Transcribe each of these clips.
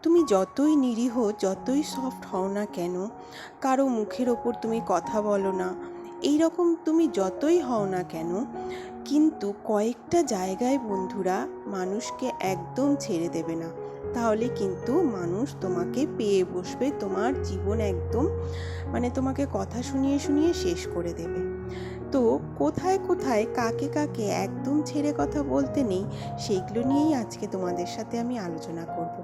তুমি যতই নিরীহ, যতই সফট হও না কেন, কারো মুখের ওপর তুমি কথা বলো না, এই রকম তুমি যতই হও না কেন, কিন্তু কয়েকটা জায়গায় বন্ধুরা মানুষকে একদম ছেড়ে দেবে না। তাহলে কিন্তু মানুষ তোমাকে পেয়ে বসবে, তোমার জীবন একদম তোমাকে কথা শুনিয়ে শুনিয়ে শেষ করে দেবে। তো কোথায় কোথায় কাকে কাকে একদম ছেড়ে কথা বলতে নেই, সেইগুলো নিয়েই আজকে তোমাদের সাথে আমি আলোচনা করব।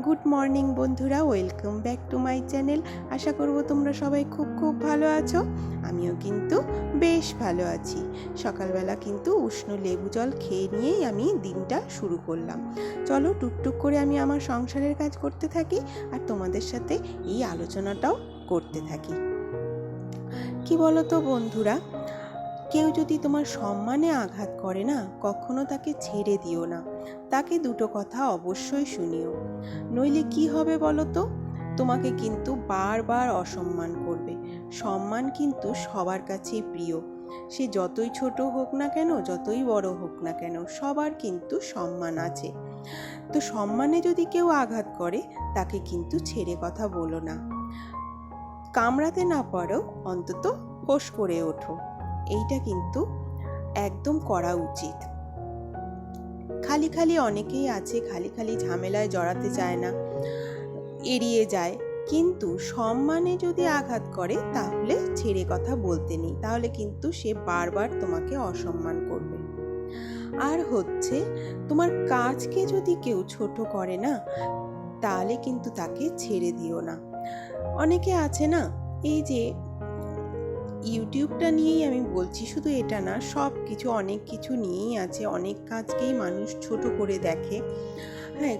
গুড মর্নিং বন্ধুরা, welcome back to my channel. আশা করব তোমরা সবাই খুব খুব ভালো আছো। আমিও কিন্তু বেশ ভালো আছি। সকালবেলা কিন্তু উষ্ণ লেবু জল খেয়ে নিয়েই আমি দিনটা শুরু করলাম। চলো টুকটুক করে আমি আমার সংসারের কাজ করতে থাকি আর তোমাদের সাথে এই আলোচনাটাও করতে থাকি। কি বলো তো বন্ধুরা, কেউ যদি তোমার সম্মানে আঘাত করে না, কখনো তাকে ছেড়ে দিও না, তাকে দুটো কথা অবশ্যই শুনিও। নইলে কি হবে বলো তো, তোমাকে কিন্তু বারবার অসম্মান করবে। সম্মান কিন্তু সবার কাছেই প্রিয়, সে যতই ছোট হোক না কেন, যতই বড় হোক না কেন, সবার কিন্তু সম্মান আছে। তো সম্মানে যদি কেউ আঘাত করে, তাকে কিন্তু ছেড়ে কথা বলো না। কামড়াতে না পারো, অন্তত ফোঁস করে ওঠো। এইটা কিন্তু একদম করা উচিত। খালি খালি অনেকেই আছে, খালি খালি ঝামেলায় জড়াতে চায় না, এড়িয়ে যায়। কিন্তু সম্মানে যদি আঘাত করে, তাহলে ছেড়ে কথা বলতে নেই, তাহলে কিন্তু সে বারবার তোমাকে অসম্মান করবে। আর হচ্ছে, তোমার কাজকে যদি কেউ ছোট করে না, তাহলে কিন্তু তাকে ছেড়ে দিও না। অনেকে আছে না, এই যে ইউটিউবটা নিয়েই আমি বলছি, শুধু এটা না, সব কিছু অনেক কিছু নিয়েই আছে, অনেক কাজকেই মানুষ ছোট করে দেখে। হ্যাঁ,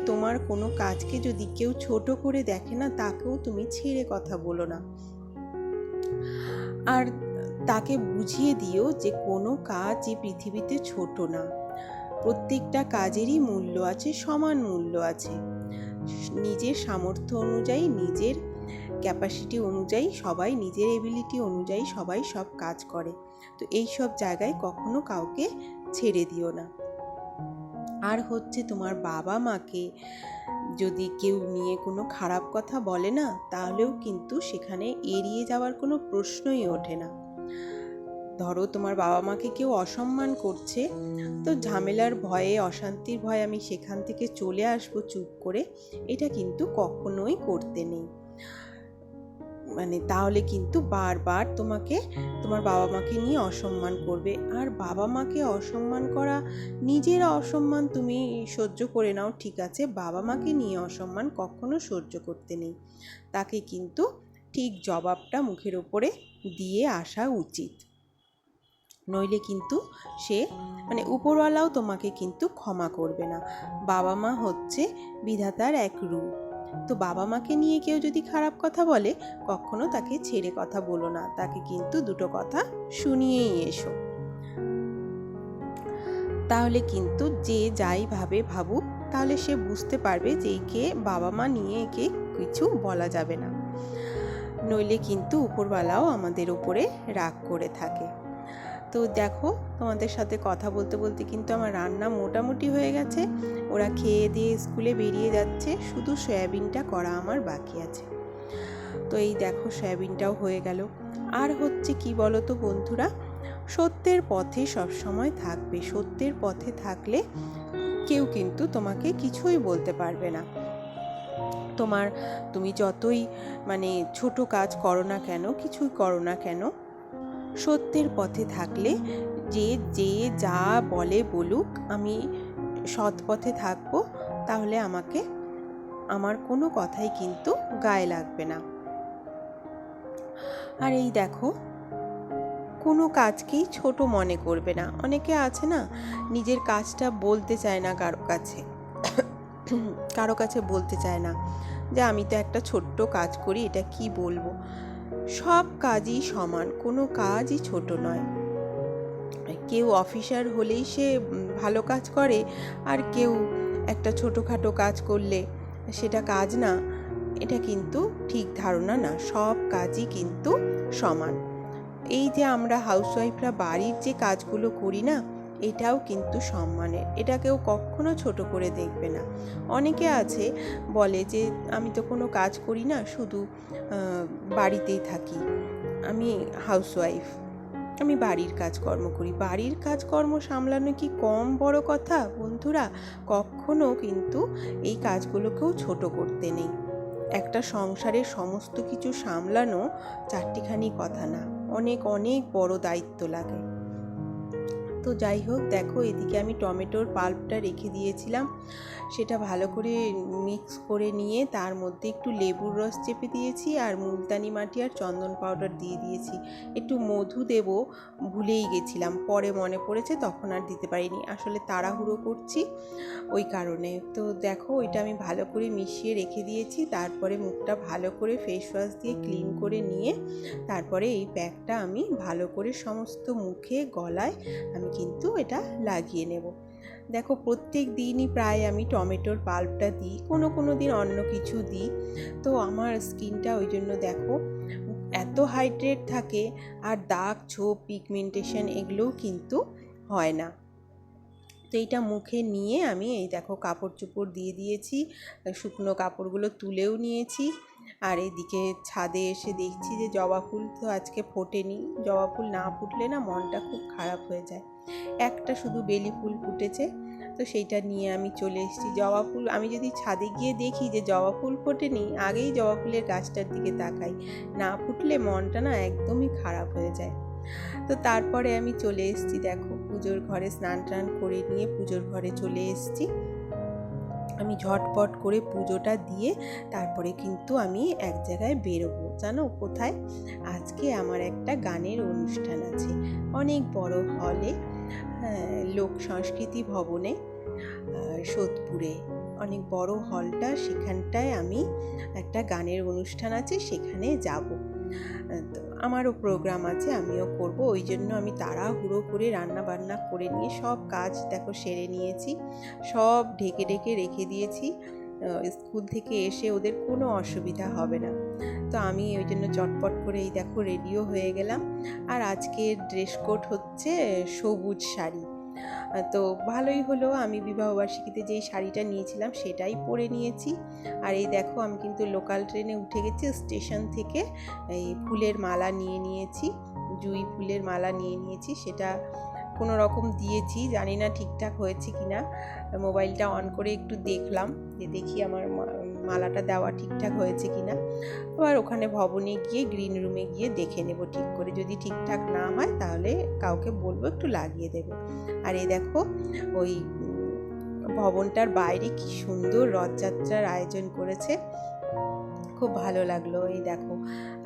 তোমার কোনো কাজকে যদি কেউ ছোট করে দেখে না, তাকেও তুমি ছেড়ে কথা বলো না। আর তাকে বুঝিয়ে দিও যে কোনো কাজই পৃথিবীতে ছোট না, প্রত্যেকটা কাজেরই মূল্য আছে, সমান মূল্য আছে। নিজের সামর্থ্য অনুযায়ী, নিজের ক্যাপাসিটি অনুযায়ী, সবাই নিজের এবিলিটি অনুযায়ী সবাই সব কাজ করে। তো এই সব জায়গায় কখনো কাউকে ছেড়ে দিও না। আর হচ্ছে, তোমার বাবা মাকে যদি কেউ নিয়ে কোনো খারাপ কথা বলে না, তাহলেও কিন্তু সেখানে এড়িয়ে যাওয়ার কোনো প্রশ্নই ওঠে না। ধরো তোমার বাবা মাকে কেউ অসম্মান করছে, তো ঝামেলার ভয়ে, অশান্তির ভয়ে আমি সেখান থেকে চলে আসবো চুপ করে, এটা কিন্তু কখনোই করতে নেই। তাহলে কিন্তু বারবার তোমাকে তোমার বাবা মাকে নিয়ে অসম্মান করবে। আর বাবা মাকে অসম্মান করা, নিজের অসম্মান তুমি সহ্য করে নাও, ঠিক আছে, বাবা মাকে নিয়ে অসম্মান কখনো সহ্য করতে নেই। তাকে কিন্তু ঠিক জবাবটা মুখের ওপরে দিয়ে আসা উচিত। নইলে কিন্তু সে উপরওয়ালাও তোমাকে কিন্তু ক্ষমা করবে না। বাবা মা হচ্ছে বিধাতার এক রূপ। তো বাবা মাকে নিয়ে কেউ যদি খারাপ কথা বলে, কখনো তাকে ছেড়ে কথা বলো না, তাকে কিন্তু দুটো কথা শুনিয়েই এসো। তাহলে কিন্তু যে যাই ভাবুক, তাহলে সে বুঝতে পারবে যে একে বাবা মা নিয়ে একে কিছু বলা যাবে না। নইলে কিন্তু উপরওয়ালাও আমাদের উপরে রাগ করে থাকে। তো দেখো, তোমাদের সাথে কথা বলতে বলতে কিন্তু আমার রান্না মোটামুটি হয়ে গেছে। ওরা খেয়ে দিয়ে স্কুলে বেরিয়ে যাচ্ছে, শুধু সয়াবিনটা করা আমার বাকি আছে। তো এই দেখো, সয়াবিনটাও হয়ে গেল। আর হচ্ছে কি বলো তো বন্ধুরা, সত্যের পথে সবসময় থাকবে। সত্যের পথে থাকলে কেউ কিন্তু তোমাকে কিছুই বলতে পারবে না। তুমি যতই ছোট কাজ করো না কেন, কিছুই করো না কেন, সত্যের পথে থাকলে যে যা বলে বলুক, আমি সৎ পথে থাকবো, তাহলে আমার কোনো কথাই কিন্তু গায়ে লাগবে না। আর এই দেখো, কোনো কাজকেই ছোট মনে করবে না। অনেকে আছে না, নিজের কাজটা বলতে চায় না কারো কাছে বলতে চায় না যে আমি তো একটা ছোট্ট কাজ করি, এটা কি বলবো। সব কাজই সমান, কোনো কাজই ছোট নয়। কেউ অফিসার হলেই সে ভালো কাজ করে, আর কেউ একটা ছোটোখাটো কাজ করলে সেটা কাজ না, এটা কিন্তু ঠিক ধারণা না। সব কাজই কিন্তু সমান। এই যে আমরা হাউসওয়াইফরা বাড়ির যে কাজগুলো করি না, এটাও কিন্তু সম্মানের, এটা কেউ কখনো ছোট করে দেখবে না। অনেকে আছে বলে যে আমি তো কোনো কাজ করি না, শুধু বাড়িতেই থাকি, আমি হাউসওয়াইফ, আমি বাড়ির কাজকর্ম করি। বাড়ির কাজকর্ম সামলানো কি কম বড় কথা বন্ধুরা? কখনো কিন্তু এই কাজগুলোকেও ছোট করতে নেই। একটা সংসারের সমস্ত কিছু সামলানো চারটিখানি কথা না, অনেক অনেক বড় দায়িত্ব লাগে। তো যাই হোক, দেখো এদিকে আমি টমেটোর পাল্পটা রেখে দিয়েছিলাম, সেটা ভালো করে মিক্স করে নিয়ে তার মধ্যে একটু লেবুর রস চেপে দিয়েছি, আর মুলতানি মাটি আর চন্দন পাউডার দিয়ে দিয়েছি। একটু মধু দেব ভুলেই গেছিলাম, পরে মনে পড়েছে, তখন আর দিতে পারিনি, আসলে তাড়াহুড়ো করছি ওই কারণে। তো দেখো ওইটা আমি ভালো করে মিশিয়ে রেখে দিয়েছি। তারপরে মুখটা ভালো করে ফেস ওয়াশ দিয়ে ক্লিন করে নিয়ে তারপরে এই প্যাকটা আমি ভালো করে সমস্ত মুখে গলায় আমি কিন্তু এটা লাগিয়ে নেব। দেখো প্রত্যেক দিনই প্রায় আমি টমেটোর পাল্পটা দিই, কোনো দিন অন্য কিছু দিই। তো আমার স্কিনটা ওই জন্য দেখো এত হাইড্রেট থাকে, আর দাগ ছোপ পিগমেন্টেশন এগুলোও কিন্তু হয় না। তো এইটা মুখে নিয়ে আমি এই দেখো কাপড় চোপড় দিয়ে দিয়েছি, শুকনো কাপড়গুলো তুলেও নিয়েছি। আর এদিকে ছাদে এসে দেখছি যে জবা ফুল তো আজকে ফোটেনি। জবা ফুল না ফুটলে না মনটা খুব খারাপ হয়ে যায়। একটা শুধু বেলি ফুল ফুটেছে, তো সেইটা নিয়ে আমি চলে এসেছি। জবা ফুল আমি যদি ছাদে গিয়ে দেখি যে জবা ফুল ফোটেনি, আগেই জবা ফুলের গাছটার দিকে তাকাই, না ফুটলে মনটা না একদমই খারাপ হয়ে যায়। তো তারপরে আমি চলে এসেছি, দেখো পুজোর ঘরে স্নান টান করে নিয়ে পুজোর ঘরে চলে এসেছি। আমি ঝটপট করে পুজোটা দিয়ে তারপরে কিন্তু আমি এক জায়গায় বেরোবো। জানো কোথায়? আজকে আমার একটা গানের অনুষ্ঠান আছে, অনেক বড় হলে, লোক সংস্কৃতি ভবনে, সোদপুরে অনেক বড় হলটা, সেখানটায় আমি একটা গানের অনুষ্ঠান আছে, সেখানে যাব। তো আমারও প্রোগ্রাম আছে, আমিও করব, ওই জন্য আমি তাড়াহুড়ো করে রান্না বান্না করে নিয়ে সব কাজ দেখো সেরে নিয়েছি, সব ঢেকে ঢেকে রেখে দিয়েছি। স্কুল থেকে এসে ওদের কোনো অসুবিধা হবে না। তো আমি ওই জন্য চটপট করে এই দেখো রেডিও হয়ে গেলাম। আর আজকের ড্রেস কোড হচ্ছে সবুজ শাড়ি। তো ভালোই হলো, আমি বিবাহবার্ষিকীতে যেই শাড়িটা নিয়েছিলাম সেটাই পরে নিয়েছি। আর এই দেখো আমি কিন্তু লোকাল ট্রেনে উঠে গেছি, স্টেশন থেকে এই ফুলের মালা নিয়ে নিয়েছি, জুঁই ফুলের মালা নিয়ে নিয়েছি। সেটা কোনো রকম দিয়েছি, জানি না ঠিকঠাক হয়েছে কিনা। মোবাইলটা অন করে একটু দেখলাম, যে দেখি আমার মালাটা দেওয়া ঠিকঠাক হয়েছে কিনা। আবার ওখানে ভবনে গিয়ে গ্রিন রুমে গিয়ে দেখে নেব ঠিক করে, যদি ঠিকঠাক না হয় তাহলে কাউকে বলবো একটু লাগিয়ে দেবে। আর এই দেখো ওই ভবনটার বাইরে কি সুন্দর রথযাত্রার আয়োজন করেছে, খুব ভালো লাগলো। এই দেখো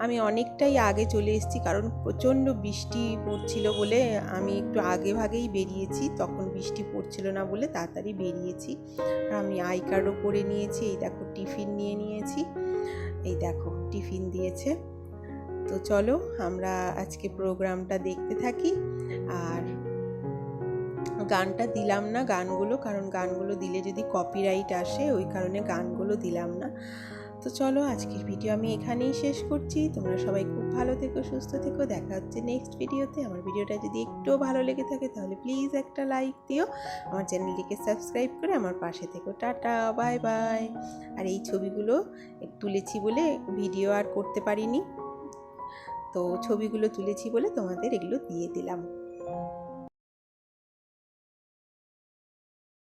আমি অনেকটাই আগে চলে এসেছি, কারণ প্রচণ্ড বৃষ্টি পড়ছিল বলে আমি একটু আগে ভাগেই বেরিয়েছি, তখন বৃষ্টি পড়ছিল না বলে তাড়াতাড়ি বেরিয়েছি। আর আমি আই কার্ডও করে নিয়েছি। এই দেখো টিফিন নিয়ে নিয়েছি, এই দেখো টিফিন দিয়েছে। তো চলো আমরা আজকে প্রোগ্রামটা দেখতে থাকি। আর গানটা দিলাম না, গানগুলো, কারণ গানগুলো দিলে যদি কপিরাইট আসে, ওই কারণে গানগুলো দিলাম না। তো চলো আজকের ভিডিও আমি এখানেই শেষ করছি। তোমরা সবাই খুব ভালো থেকো, সুস্থ থেকো, দেখা হচ্ছে নেক্সট ভিডিওতে। আমার ভিডিওটা যদি একটুও ভালো লেগে থাকে তাহলে প্লিজ একটা লাইক দিও, আমার চ্যানেলটিকে সাবস্ক্রাইব করে আমার পাশে থেকো। Tata, bye bye. আর এই ছবিগুলো তুলেছি বলে ভিডিও আর করতে পারিনি, তো ছবিগুলো তুলেছি বলে তোমাদের এগুলো দিয়ে দিলাম।